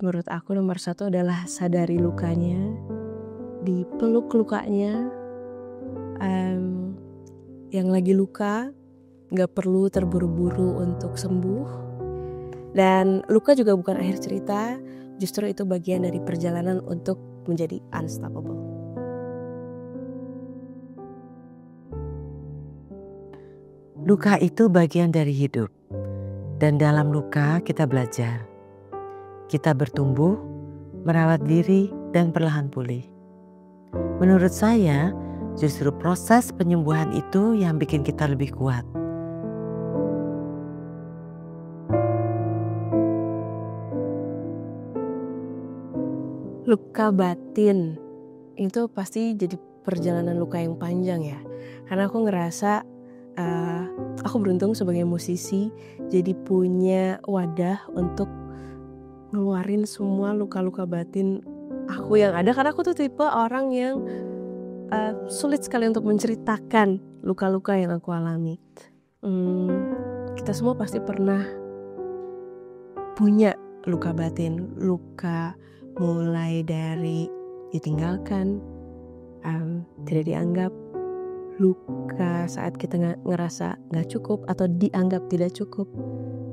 menurut aku nomor satu adalah sadari lukanya, dipeluk lukanya. Yang lagi luka gak perlu terburu-buru untuk sembuh. Dan luka juga bukan akhir cerita, justru itu bagian dari perjalanan untuk menjadi unstoppable. Luka itu bagian dari hidup, dan dalam luka kita belajar. Kita bertumbuh, merawat diri, dan perlahan pulih. Menurut saya, justru proses penyembuhan itu yang bikin kita lebih kuat. Luka batin itu pasti jadi perjalanan luka yang panjang ya. Karena aku ngerasa aku beruntung sebagai musisi jadi punya wadah untuk ngeluarin semua luka-luka batin aku yang ada. Karena aku tuh tipe orang yang sulit sekali untuk menceritakan luka-luka yang aku alami. Kita semua pasti pernah punya luka batin, luka mulai dari ditinggalkan, tidak dianggap, luka saat kita ngerasa gak cukup atau dianggap tidak cukup,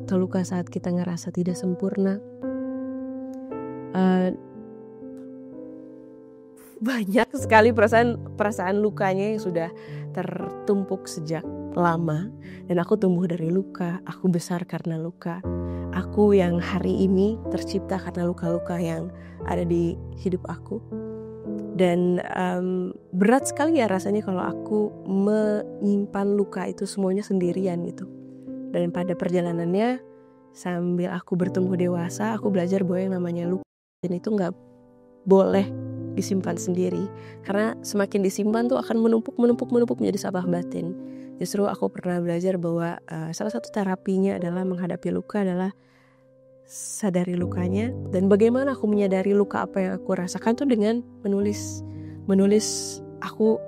atau luka saat kita ngerasa tidak sempurna. Banyak sekali perasaan lukanya yang sudah tertumpuk sejak lama. Dan aku tumbuh dari luka, aku besar karena luka. Aku yang hari ini tercipta karena luka-luka yang ada di hidup aku. Dan berat sekali ya rasanya kalau aku menyimpan luka itu semuanya sendirian gitu. Dan pada perjalanannya sambil aku bertumbuh dewasa, aku belajar bahwa yang namanya luka dan itu gak boleh disimpan sendiri, karena semakin disimpan tuh akan menumpuk menjadi sampah batin. Justru aku pernah belajar bahwa salah satu terapinya adalah menghadapi luka adalah sadari lukanya, dan bagaimana aku menyadari luka apa yang aku rasakan tuh dengan menulis aku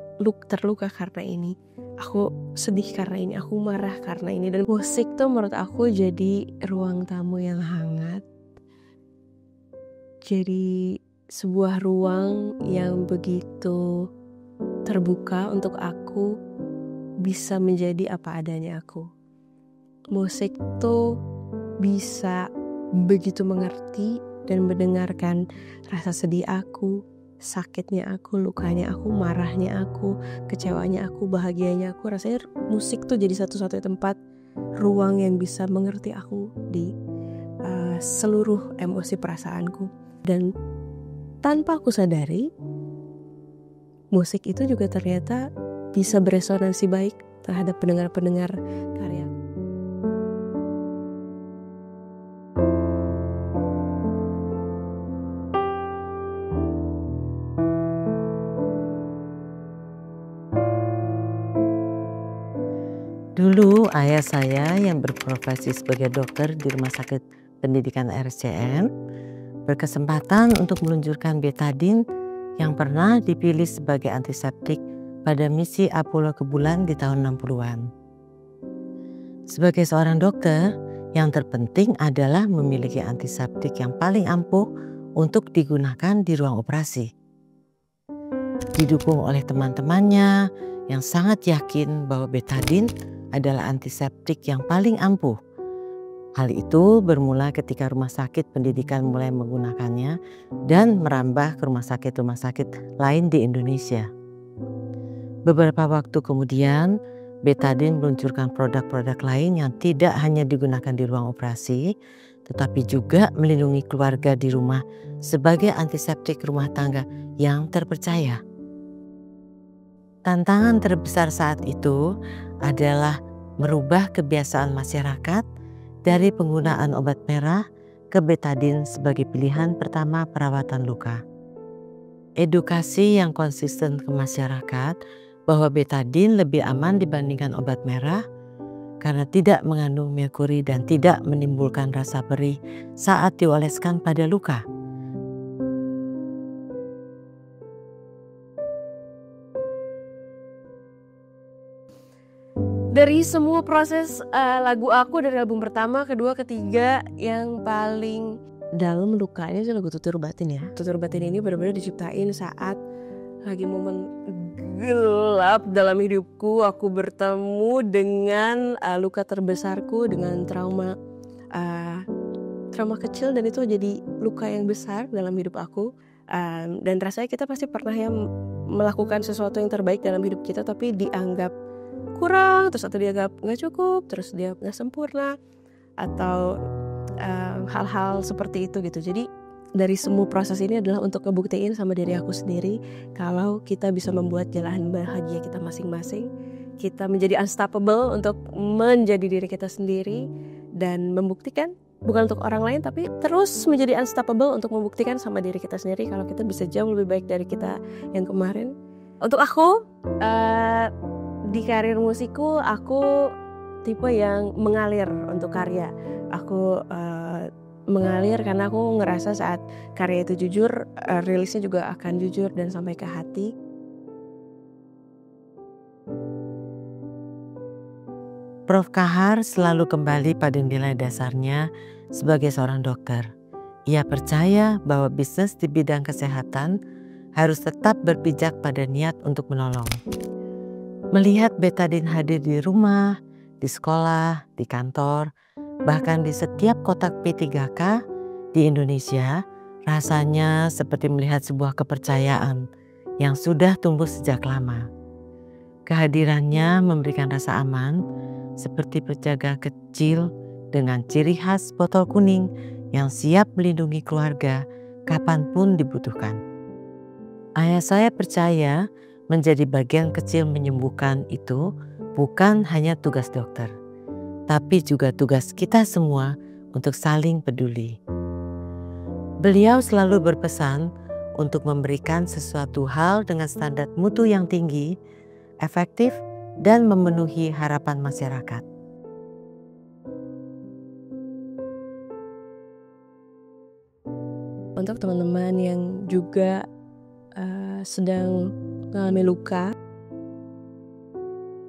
terluka karena ini, aku sedih karena ini, aku marah karena ini. Dan musik tuh menurut aku jadi ruang tamu yang hangat, jadi sebuah ruang yang begitu terbuka untuk aku bisa menjadi apa adanya aku. Musik tuh bisa begitu mengerti dan mendengarkan rasa sedih aku, sakitnya aku, lukanya aku, marahnya aku, kecewanya aku, bahagianya aku. Rasanya musik tuh jadi satu-satunya tempat, ruang yang bisa mengerti aku di seluruh emosi perasaanku. Dan tanpa aku sadari, musik itu juga ternyata bisa beresonansi baik terhadap pendengar-pendengar karya. Dulu ayah saya yang berprofesi sebagai dokter di Rumah Sakit Pendidikan RSCM berkesempatan untuk meluncurkan betadine yang pernah dipilih sebagai antiseptik pada misi Apollo ke bulan di tahun 60-an. Sebagai seorang dokter, yang terpenting adalah memiliki antiseptik yang paling ampuh untuk digunakan di ruang operasi. Didukung oleh teman-temannya yang sangat yakin bahwa betadine adalah antiseptik yang paling ampuh. Hal itu bermula ketika Rumah Sakit Pendidikan mulai menggunakannya dan merambah ke rumah sakit lain di Indonesia. Beberapa waktu kemudian, betadine meluncurkan produk-produk lain yang tidak hanya digunakan di ruang operasi, tetapi juga melindungi keluarga di rumah sebagai antiseptik rumah tangga yang terpercaya. Tantangan terbesar saat itu adalah merubah kebiasaan masyarakat dari penggunaan obat merah ke betadine sebagai pilihan pertama perawatan luka. Edukasi yang konsisten ke masyarakat bahwa betadine lebih aman dibandingkan obat merah karena tidak mengandung merkuri dan tidak menimbulkan rasa perih saat dioleskan pada luka. Dari semua proses lagu aku dari album pertama, kedua, ketiga, yang paling dalam lukanya sih lagu Tutur Batin ya. Tutur Batin ini benar-benar diciptain saat lagi momen gelap dalam hidupku. Aku bertemu dengan luka terbesarku, dengan trauma kecil, dan itu jadi luka yang besar dalam hidup aku. Dan rasanya kita pasti pernah ya melakukan sesuatu yang terbaik dalam hidup kita, tapi dianggap kurang, terus atau dianggap nggak cukup, terus dia nggak sempurna, atau hal-hal seperti itu gitu. Jadi dari semua proses ini adalah untuk ngebuktiin sama diri aku sendiri kalau kita bisa membuat jalan bahagia kita masing-masing. Kita menjadi unstoppable untuk menjadi diri kita sendiri dan membuktikan, bukan untuk orang lain, tapi terus menjadi unstoppable untuk membuktikan sama diri kita sendiri kalau kita bisa jauh lebih baik dari kita yang kemarin. Untuk aku, di karir musikku, aku tipe yang mengalir untuk karya. Aku mengalir karena aku ngerasa saat karya itu jujur, rilisnya juga akan jujur dan sampai ke hati. Prof. Kahar selalu kembali pada nilai dasarnya sebagai seorang dokter. Ia percaya bahwa bisnis di bidang kesehatan harus tetap berpijak pada niat untuk menolong. Melihat Betadine hadir di rumah, di sekolah, di kantor, bahkan di setiap kotak P3K di Indonesia, rasanya seperti melihat sebuah kepercayaan yang sudah tumbuh sejak lama. Kehadirannya memberikan rasa aman, seperti penjaga kecil dengan ciri khas botol kuning yang siap melindungi keluarga kapanpun dibutuhkan. Ayah saya percaya menjadi bagian kecil menyembuhkan itu bukan hanya tugas dokter, tapi juga tugas kita semua untuk saling peduli. Beliau selalu berpesan untuk memberikan sesuatu hal dengan standar mutu yang tinggi, efektif, dan memenuhi harapan masyarakat. Untuk teman-teman yang juga sedang mengalami luka,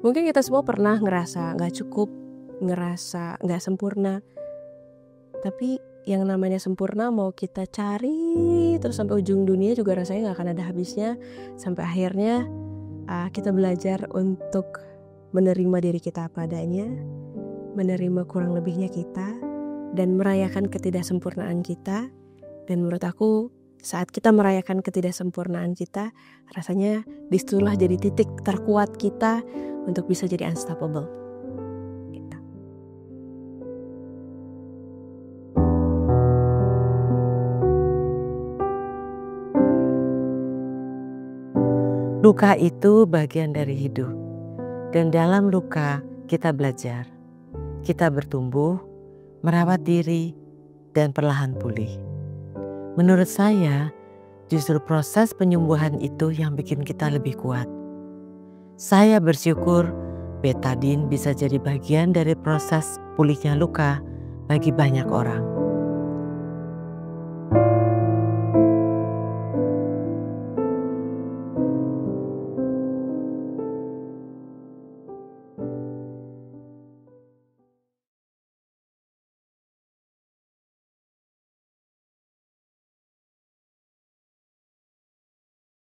mungkin kita semua pernah ngerasa gak cukup, ngerasa gak sempurna. Tapi yang namanya sempurna mau kita cari terus sampai ujung dunia juga rasanya gak akan ada habisnya. Sampai akhirnya kita belajar untuk menerima diri kita apa adanya, menerima kurang lebihnya kita, dan merayakan ketidaksempurnaan kita. Dan menurut aku saat kita merayakan ketidaksempurnaan kita, rasanya disitulah jadi titik terkuat kita untuk bisa jadi unstoppable. Gitu. Luka itu bagian dari hidup, dan dalam luka kita belajar, kita bertumbuh, merawat diri, dan perlahan pulih. Menurut saya, justru proses penyembuhan itu yang bikin kita lebih kuat. Saya bersyukur Betadine bisa jadi bagian dari proses pulihnya luka bagi banyak orang.